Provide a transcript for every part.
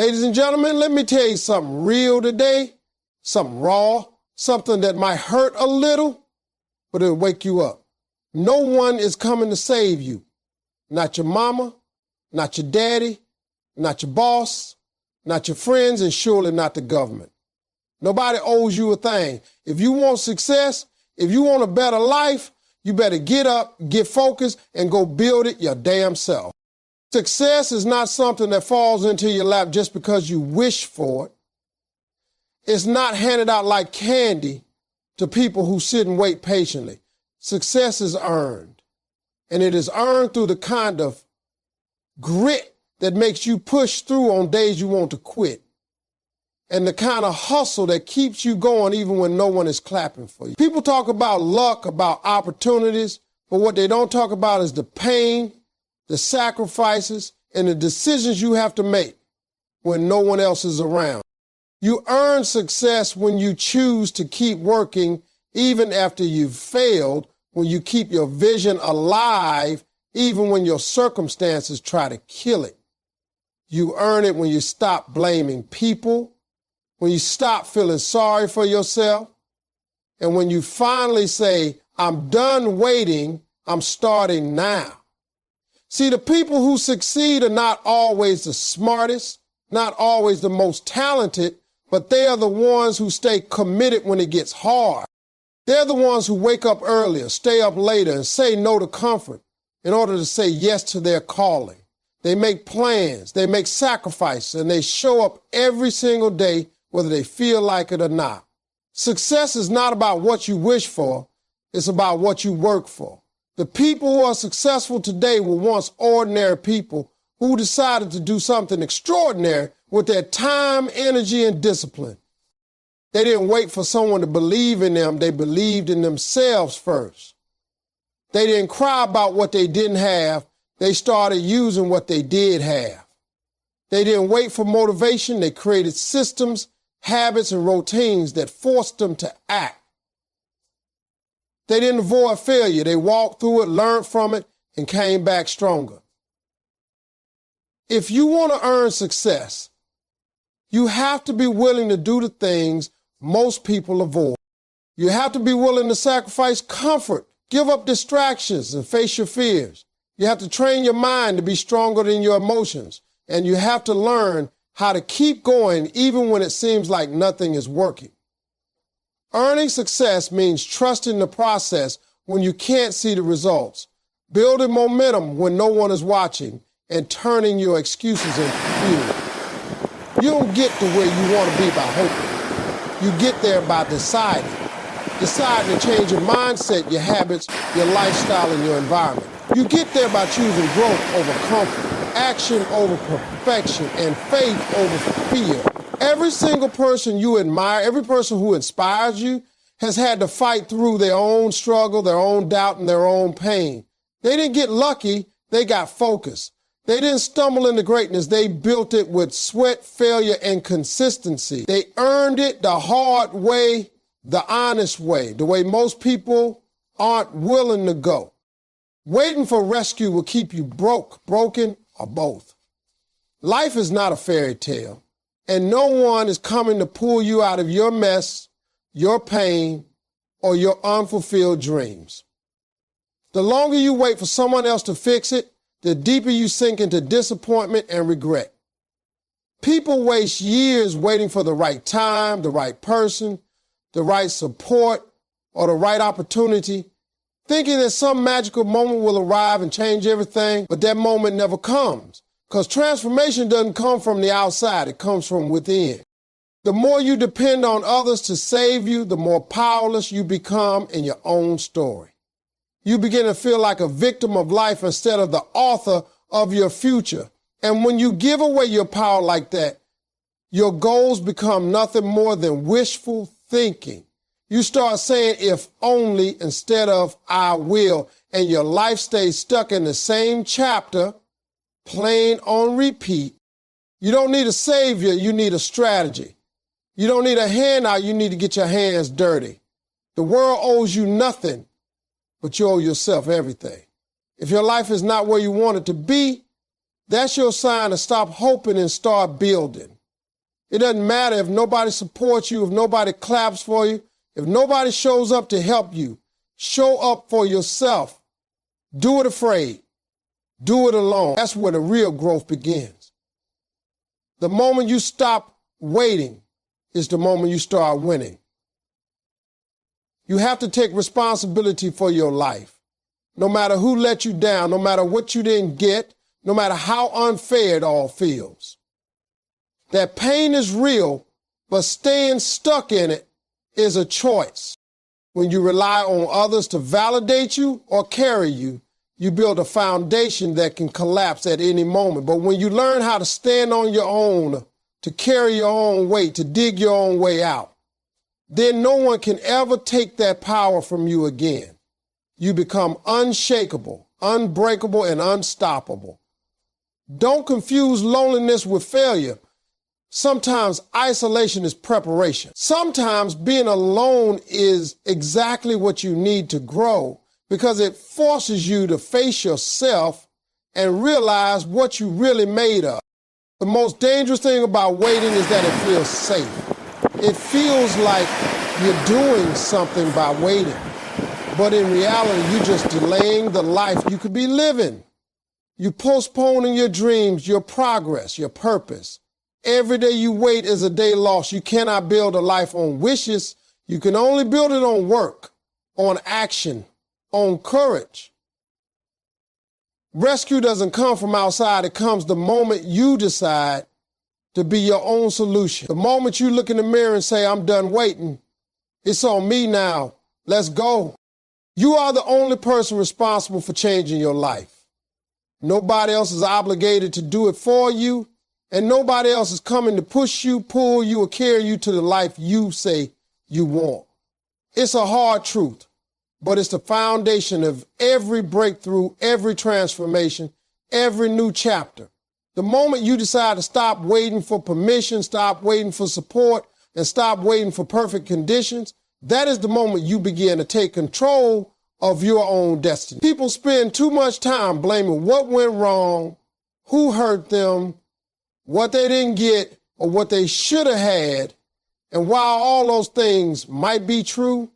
Ladies and gentlemen, let me tell you something real today, something raw, something that might hurt a little, but it'll wake you up. No one is coming to save you. Not your mama, not your daddy, not your boss, not your friends, and surely not the government. Nobody owes you a thing. If you want success, if you want a better life, you better get up, get focused, and go build it your damn self. Success is not something that falls into your lap just because you wish for it. It's not handed out like candy to people who sit and wait patiently. Success is earned, and it is earned through the kind of grit that makes you push through on days you want to quit, and the kind of hustle that keeps you going even when no one is clapping for you. People talk about luck, about opportunities, but what they don't talk about is the pain, the sacrifices, and the decisions you have to make when no one else is around. You earn success when you choose to keep working even after you've failed, when you keep your vision alive even when your circumstances try to kill it. You earn it when you stop blaming people, when you stop feeling sorry for yourself, and when you finally say, I'm done waiting, I'm starting now. See, the people who succeed are not always the smartest, not always the most talented, but they are the ones who stay committed when it gets hard. They're the ones who wake up earlier, stay up later, and say no to comfort in order to say yes to their calling. They make plans, they make sacrifices, and they show up every single day, whether they feel like it or not. Success is not about what you wish for, it's about what you work for. The people who are successful today were once ordinary people who decided to do something extraordinary with their time, energy, and discipline. They didn't wait for someone to believe in them. They believed in themselves first. They didn't cry about what they didn't have. They started using what they did have. They didn't wait for motivation. They created systems, habits, and routines that forced them to act. They didn't avoid failure. They walked through it, learned from it, and came back stronger. If you want to earn success, you have to be willing to do the things most people avoid. You have to be willing to sacrifice comfort, give up distractions, and face your fears. You have to train your mind to be stronger than your emotions. And you have to learn how to keep going even when it seems like nothing is working. Earning success means trusting the process when you can't see the results, building momentum when no one is watching, and turning your excuses into fuel. You don't get to where you want to be by hoping. You get there by deciding to change your mindset, your habits, your lifestyle, and your environment. You get there by choosing growth over comfort, action over perfection, and faith over fear. Every single person you admire, every person who inspires you, has had to fight through their own struggle, their own doubt, and their own pain. They didn't get lucky, they got focused. They didn't stumble into greatness. They built it with sweat, failure, and consistency. They earned it the hard way, the honest way, the way most people aren't willing to go. Waiting for rescue will keep you broken, or both. Life is not a fairy tale, and no one is coming to pull you out of your mess, your pain, or your unfulfilled dreams. The longer you wait for someone else to fix it, the deeper you sink into disappointment and regret. People waste years waiting for the right time, the right person, the right support, or the right opportunity, thinking that some magical moment will arrive and change everything, but that moment never comes, because transformation doesn't come from the outside, it comes from within. The more you depend on others to save you, the more powerless you become in your own story. You begin to feel like a victim of life instead of the author of your future. And when you give away your power like that, your goals become nothing more than wishful thinking. You start saying if only instead of I will, and your life stays stuck in the same chapter, playing on repeat. You don't need a savior, you need a strategy. You don't need a handout, you need to get your hands dirty. The world owes you nothing, but you owe yourself everything. If your life is not where you want it to be, That's your sign to stop hoping and start building. It doesn't matter if nobody supports you, if nobody claps for you, if nobody shows up to help you. Show up for yourself. Do it afraid. Do it alone. That's where the real growth begins. The moment you stop waiting is the moment you start winning. You have to take responsibility for your life. No matter who let you down, no matter what you didn't get, no matter how unfair it all feels. That pain is real, but staying stuck in it is a choice. When you rely on others to validate you or carry you, you build a foundation that can collapse at any moment. But when you learn how to stand on your own, to carry your own weight, to dig your own way out, then no one can ever take that power from you again. You become unshakable, unbreakable, and unstoppable. Don't confuse loneliness with failure. Sometimes isolation is preparation. Sometimes being alone is exactly what you need to grow because it forces you to face yourself and realize what you really made of. The most dangerous thing about waiting is that it feels safe. It feels like you're doing something by waiting. But in reality, you're just delaying the life you could be living. You're postponing your dreams, your progress, your purpose. Every day you wait is a day lost. You cannot build a life on wishes. You can only build it on work, on action, on courage. Rescue doesn't come from outside. It comes the moment you decide to be your own solution. The moment you look in the mirror and say, I'm done waiting. It's on me now. Let's go. You are the only person responsible for changing your life. Nobody else is obligated to do it for you, and nobody else is coming to push you, pull you, or carry you to the life you say you want. It's a hard truth, but it's the foundation of every breakthrough, every transformation, every new chapter. The moment you decide to stop waiting for permission, stop waiting for support, and stop waiting for perfect conditions, that is the moment you begin to take control of your own destiny. People spend too much time blaming what went wrong, who hurt them, what they didn't get, or what they should have had. And while all those things might be true,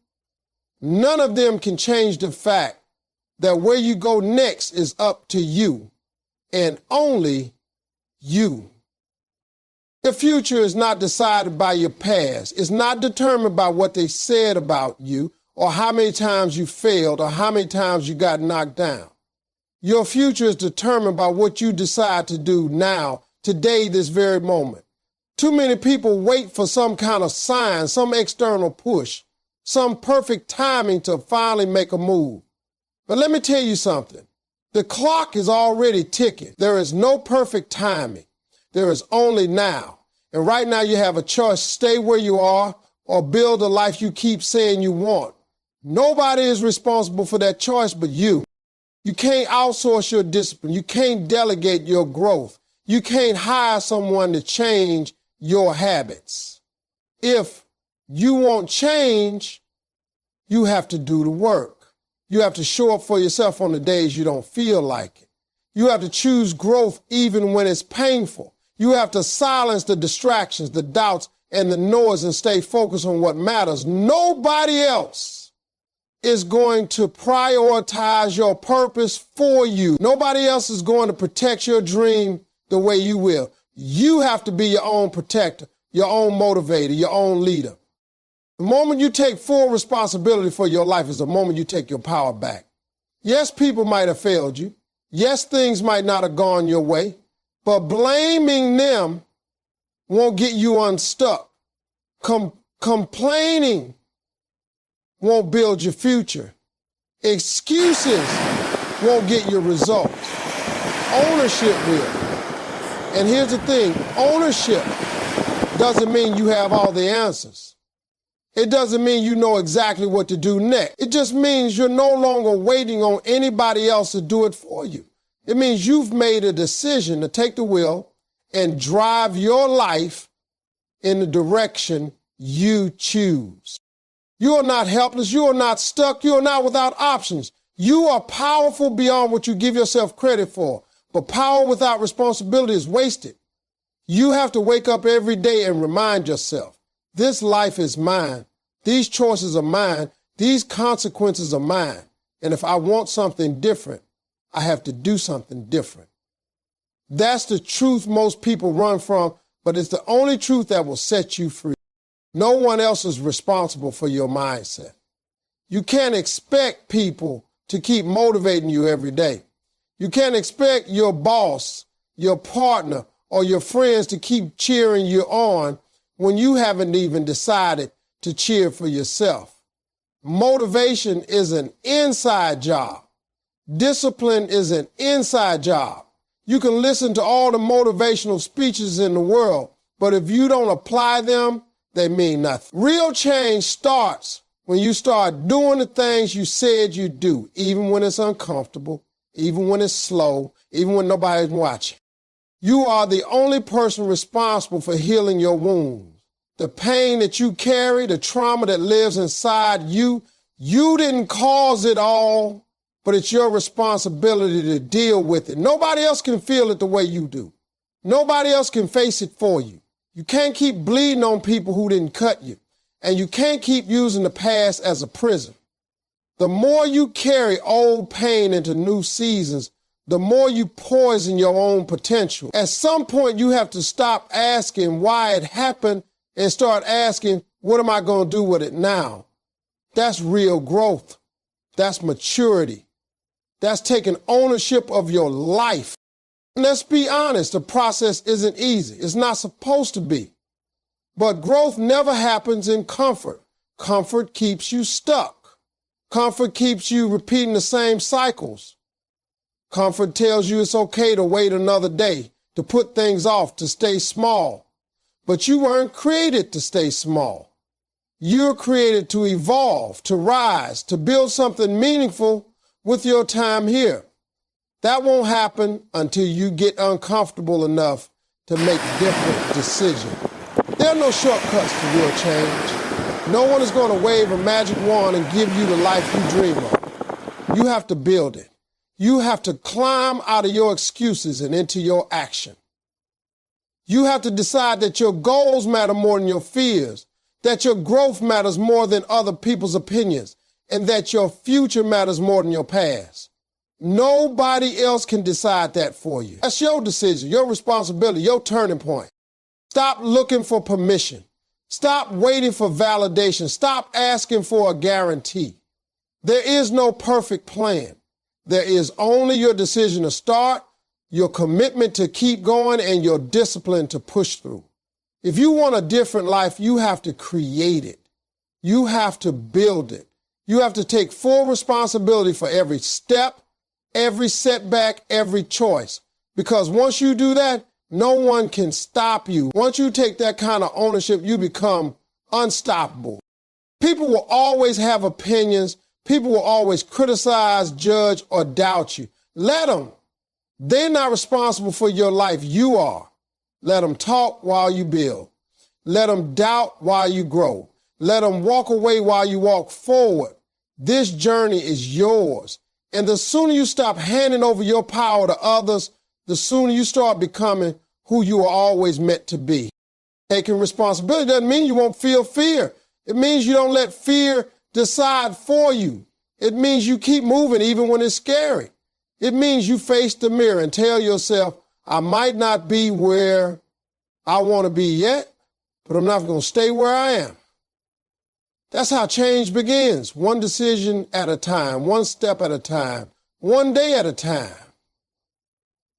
none of them can change the fact that where you go next is up to you and only you. The future is not decided by your past. It's not determined by what they said about you or how many times you failed or how many times you got knocked down. Your future is determined by what you decide to do now, today, this very moment. Too many people wait for some kind of sign, some external push, some perfect timing to finally make a move. But let me tell you something. The clock is already ticking. There is no perfect timing. There is only now. And right now you have a choice, stay where you are or build the life you keep saying you want. Nobody is responsible for that choice but you. You can't outsource your discipline. You can't delegate your growth. You can't hire someone to change your habits. If you want change, you have to do the work. You have to show up for yourself on the days you don't feel like it. You have to choose growth even when it's painful. You have to silence the distractions, the doubts, and the noise and stay focused on what matters. Nobody else is going to prioritize your purpose for you. Nobody else is going to protect your dream the way you will. You have to be your own protector, your own motivator, your own leader. The moment you take full responsibility for your life is the moment you take your power back. Yes, people might have failed you. Yes, things might not have gone your way. But blaming them won't get you unstuck. Complaining won't build your future. Excuses won't get your results. Ownership will. And here's the thing, ownership doesn't mean you have all the answers. It doesn't mean you know exactly what to do next. It just means you're no longer waiting on anybody else to do it for you. It means you've made a decision to take the wheel and drive your life in the direction you choose. You are not helpless. You are not stuck. You are not without options. You are powerful beyond what you give yourself credit for. But power without responsibility is wasted. You have to wake up every day and remind yourself, this life is mine. These choices are mine. These consequences are mine. And if I want something different, I have to do something different. That's the truth most people run from, but it's the only truth that will set you free. No one else is responsible for your mindset. You can't expect people to keep motivating you every day. You can't expect your boss, your partner, or your friends to keep cheering you on when you haven't even decided to cheer for yourself. Motivation is an inside job. Discipline is an inside job. You can listen to all the motivational speeches in the world, but if you don't apply them, they mean nothing. Real change starts when you start doing the things you said you'd do, even when it's uncomfortable, even when it's slow, even when nobody's watching. You are the only person responsible for healing your wounds. The pain that you carry, the trauma that lives inside you, you didn't cause it all, but it's your responsibility to deal with it. Nobody else can feel it the way you do. Nobody else can face it for you. You can't keep bleeding on people who didn't cut you, and you can't keep using the past as a prison. The more you carry old pain into new seasons, the more you poison your own potential. At some point, you have to stop asking why it happened and start asking, what am I going to do with it now? That's real growth. That's maturity. That's taking ownership of your life. And let's be honest, the process isn't easy. It's not supposed to be. But growth never happens in comfort. Comfort keeps you stuck. Comfort keeps you repeating the same cycles. Comfort tells you it's okay to wait another day, to put things off, to stay small. But you weren't created to stay small. You're created to evolve, to rise, to build something meaningful with your time here. That won't happen until you get uncomfortable enough to make different decisions. There are no shortcuts to real change. No one is going to wave a magic wand and give you the life you dream of. You have to build it. You have to climb out of your excuses and into your action. You have to decide that your goals matter more than your fears, that your growth matters more than other people's opinions, and that your future matters more than your past. Nobody else can decide that for you. That's your decision, your responsibility, your turning point. Stop looking for permission. Stop waiting for validation. Stop asking for a guarantee. There is no perfect plan. There is only your decision to start, your commitment to keep going, and your discipline to push through. If you want a different life, you have to create it. You have to build it. You have to take full responsibility for every step, every setback, every choice. Because once you do that, no one can stop you. Once you take that kind of ownership, you become unstoppable. People will always have opinions. People will always criticize, judge, or doubt you. Let them. They're not responsible for your life. You are. Let them talk while you build. Let them doubt while you grow. Let them walk away while you walk forward. This journey is yours. And the sooner you stop handing over your power to others, the sooner you start becoming who you are always meant to be. Taking responsibility doesn't mean you won't feel fear. It means you don't let fear decide for you. It means you keep moving even when it's scary. It means you face the mirror and tell yourself, I might not be where I want to be yet, but I'm not going to stay where I am. That's how change begins, one decision at a time, one step at a time, one day at a time.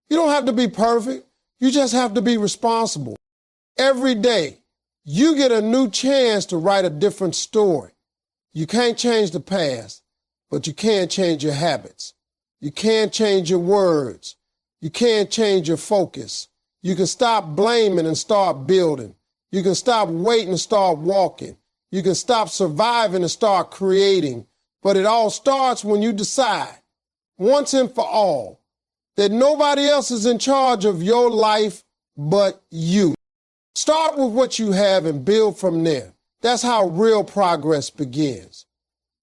You don't have to be perfect. You just have to be responsible. Every day, you get a new chance to write a different story. You can't change the past, but you can change your habits. You can't change your words. You can't change your focus. You can stop blaming and start building. You can stop waiting and start walking. You can stop surviving and start creating. But it all starts when you decide, once and for all, that nobody else is in charge of your life but you. Start with what you have and build from there. That's how real progress begins.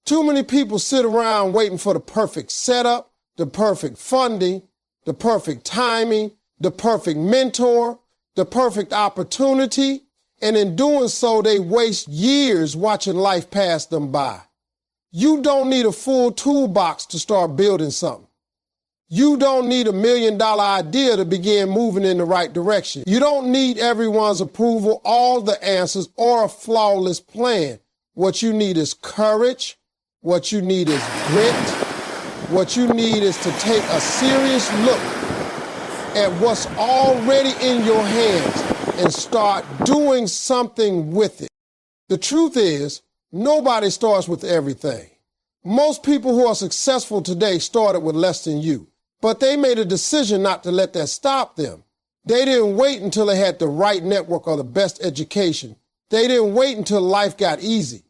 Too many people sit around waiting for the perfect setup, the perfect funding, the perfect timing, the perfect mentor, the perfect opportunity, and in doing so, they waste years watching life pass them by. You don't need a full toolbox to start building something. You don't need $1 million idea to begin moving in the right direction. You don't need everyone's approval, all the answers, or a flawless plan. What you need is courage. What you need is grit. What you need is to take a serious look at what's already in your hands and start doing something with it. The truth is, nobody starts with everything. Most people who are successful today started with less than you, but they made a decision not to let that stop them. They didn't wait until they had the right network or the best education. They didn't wait until life got easy.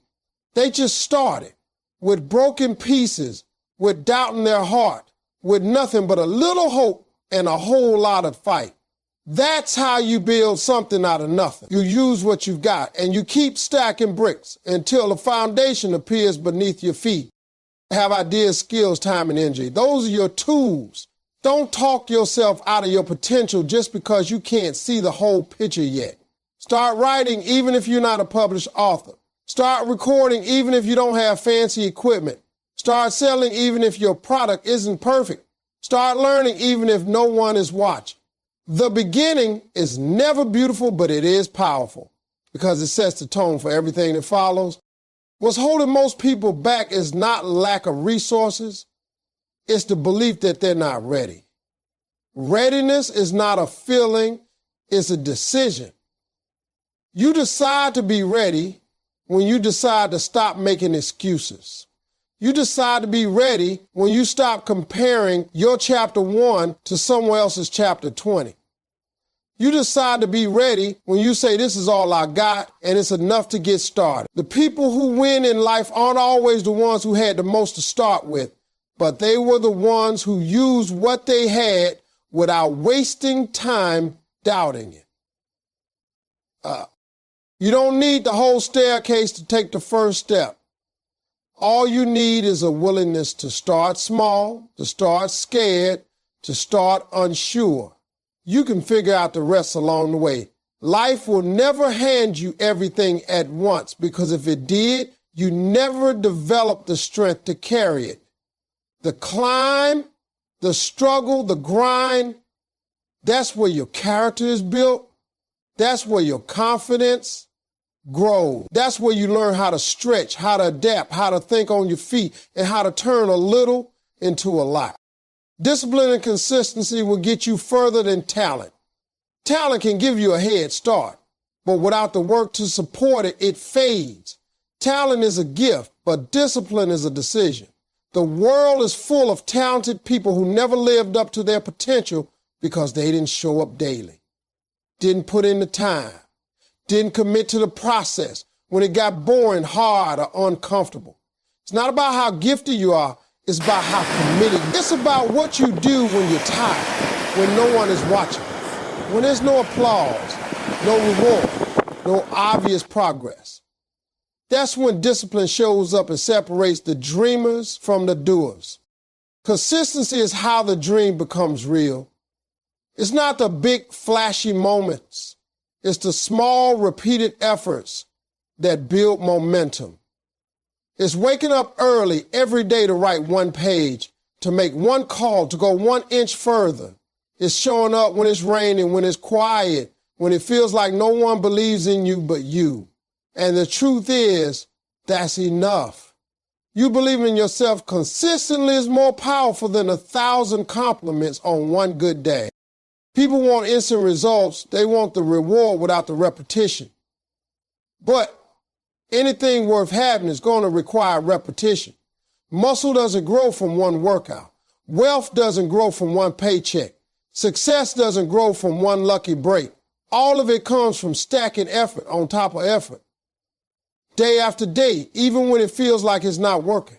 They just started with broken pieces, with doubt in their heart, with nothing but a little hope and a whole lot of fight. That's how you build something out of nothing. You use what you've got and you keep stacking bricks until the foundation appears beneath your feet. Have ideas, skills, time, and energy. Those are your tools. Don't talk yourself out of your potential just because you can't see the whole picture yet. Start writing even if you're not a published author. Start recording even if you don't have fancy equipment. Start selling even if your product isn't perfect. Start learning even if no one is watching. The beginning is never beautiful, but it is powerful because it sets the tone for everything that follows. What's holding most people back is not lack of resources. It's the belief that they're not ready. Readiness is not a feeling, it's a decision. You decide to be ready when you decide to stop making excuses. You decide to be ready when you stop comparing your chapter 1 to someone else's chapter 20. You decide to be ready when you say, this is all I got and it's enough to get started. The people who win in life aren't always the ones who had the most to start with, but they were the ones who used what they had without wasting time doubting it. You don't need the whole staircase to take the first step. All you need is a willingness to start small, to start scared, to start unsure. You can figure out the rest along the way. Life will never hand you everything at once because if it did, you never develop the strength to carry it. The climb, the struggle, the grind, that's where your character is built. That's where your confidence grows. That's where you learn how to stretch, how to adapt, how to think on your feet, and how to turn a little into a lot. Discipline and consistency will get you further than talent. Talent can give you a head start, but without the work to support it, it fades. Talent is a gift, but discipline is a decision. The world is full of talented people who never lived up to their potential because they didn't show up daily, didn't put in the time, didn't commit to the process when it got boring, hard, or uncomfortable. It's not about how gifted you are, it's about how committed. It's about what you do when you're tired, when no one is watching, when there's no applause, no reward, no obvious progress. That's when discipline shows up and separates the dreamers from the doers. Consistency is how the dream becomes real. It's not the big flashy moments. It's the small repeated efforts that build momentum. It's waking up early every day to write one page, to make one call, to go 1 inch further. It's showing up when it's raining, when it's quiet, when it feels like no one believes in you but you. And the truth is, that's enough. You believing in yourself consistently is more powerful than 1,000 compliments on one good day. People want instant results. They want the reward without the repetition. But anything worth having is going to require repetition. Muscle doesn't grow from one workout. Wealth doesn't grow from one paycheck. Success doesn't grow from one lucky break. All of it comes from stacking effort on top of effort. Day after day, even when it feels like it's not working.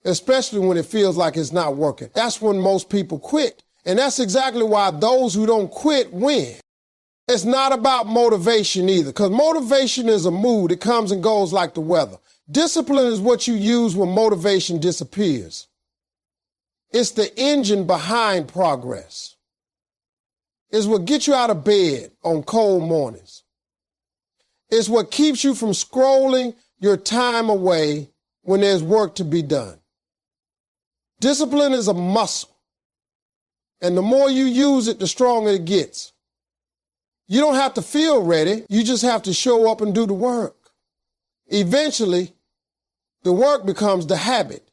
Especially when it feels like it's not working. That's when most people quit. And that's exactly why those who don't quit win. It's not about motivation either, because motivation is a mood. It comes and goes like the weather. Discipline is what you use when motivation disappears. It's the engine behind progress. It's what gets you out of bed on cold mornings. It's what keeps you from scrolling your time away when there's work to be done. Discipline is a muscle, and the more you use it, the stronger it gets. You don't have to feel ready. You just have to show up and do the work. Eventually, the work becomes the habit,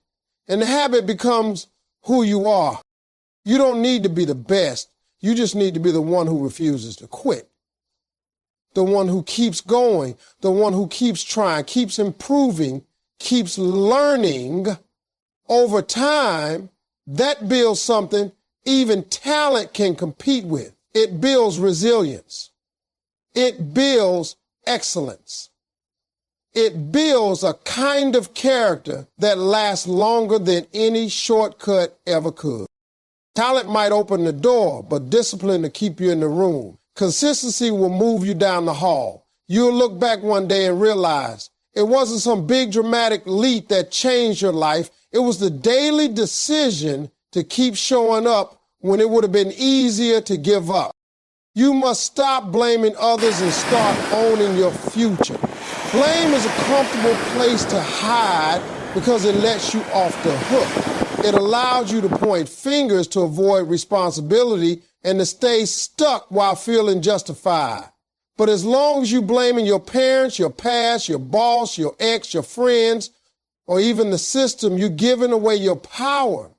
and the habit becomes who you are. You don't need to be the best. You just need to be the one who refuses to quit. The one who keeps going, the one who keeps trying, keeps improving, keeps learning. Over time, that builds something even talent can compete with. It builds resilience. It builds excellence. It builds a kind of character that lasts longer than any shortcut ever could. Talent might open the door, but discipline will keep you in the room. Consistency will move you down the hall. You'll look back one day and realize it wasn't some big dramatic leap that changed your life. It was the daily decision to keep showing up when it would have been easier to give up. You must stop blaming others and start owning your future. Blame is a comfortable place to hide because it lets you off the hook. It allows you to point fingers to avoid responsibility and to stay stuck while feeling justified. But as long as you're blaming your parents, your past, your boss, your ex, your friends, or even the system, you're giving away your power.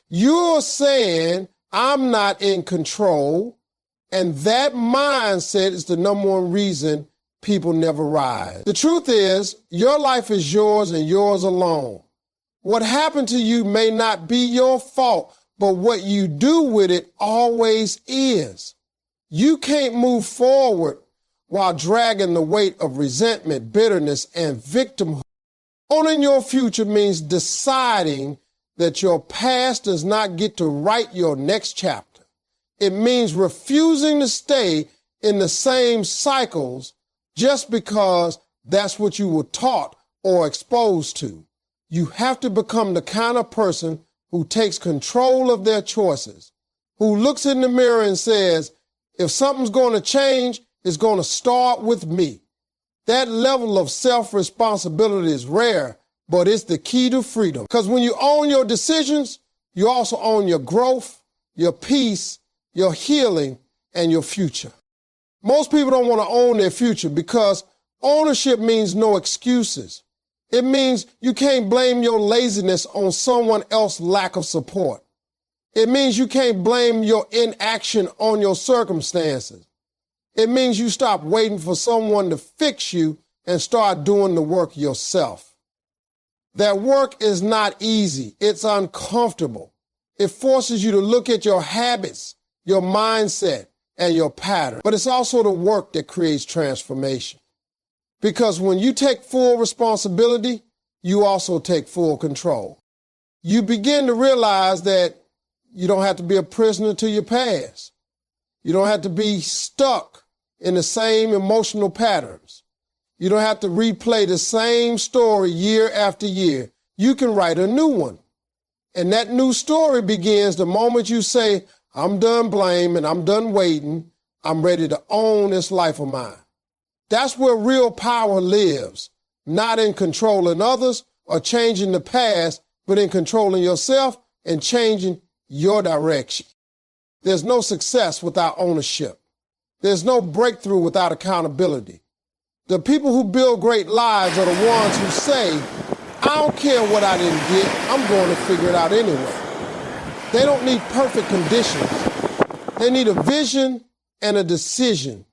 You're saying, I'm not in control, and that mindset is the number one reason people never rise. The truth is, your life is yours and yours alone. What happened to you may not be your fault, but what you do with it always is. You can't move forward while dragging the weight of resentment, bitterness, and victimhood. Owning your future means deciding that your past does not get to write your next chapter. It means refusing to stay in the same cycles just because that's what you were taught or exposed to. You have to become the kind of person who takes control of their choices, who looks in the mirror and says, if something's going to change, it's going to start with me. That level of self-responsibility is rare, but it's the key to freedom. Because when you own your decisions, you also own your growth, your peace, your healing, and your future. Most people don't want to own their future because ownership means no excuses. It means you can't blame your laziness on someone else's lack of support. It means you can't blame your inaction on your circumstances. It means you stop waiting for someone to fix you and start doing the work yourself. That work is not easy. It's uncomfortable. It forces you to look at your habits, your mindset, and your pattern. But it's also the work that creates transformation. Because when you take full responsibility, you also take full control. You begin to realize that you don't have to be a prisoner to your past. You don't have to be stuck in the same emotional patterns. You don't have to replay the same story year after year. You can write a new one. And that new story begins the moment you say, I'm done blaming, I'm done waiting, I'm ready to own this life of mine. That's where real power lives, not in controlling others or changing the past, but in controlling yourself and changing your direction. There's no success without ownership. There's no breakthrough without accountability. The people who build great lives are the ones who say, I don't care what I didn't get, I'm going to figure it out anyway. They don't need perfect conditions. They need a vision and a decision.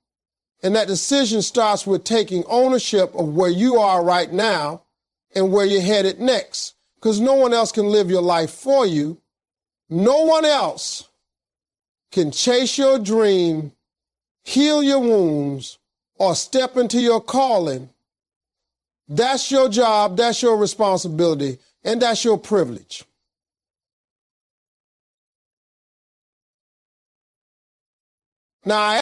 And that decision starts with taking ownership of where you are right now and where you're headed next. Because no one else can live your life for you. No one else can chase your dream, heal your wounds, or step into your calling. That's your job, that's your responsibility, and that's your privilege. Now,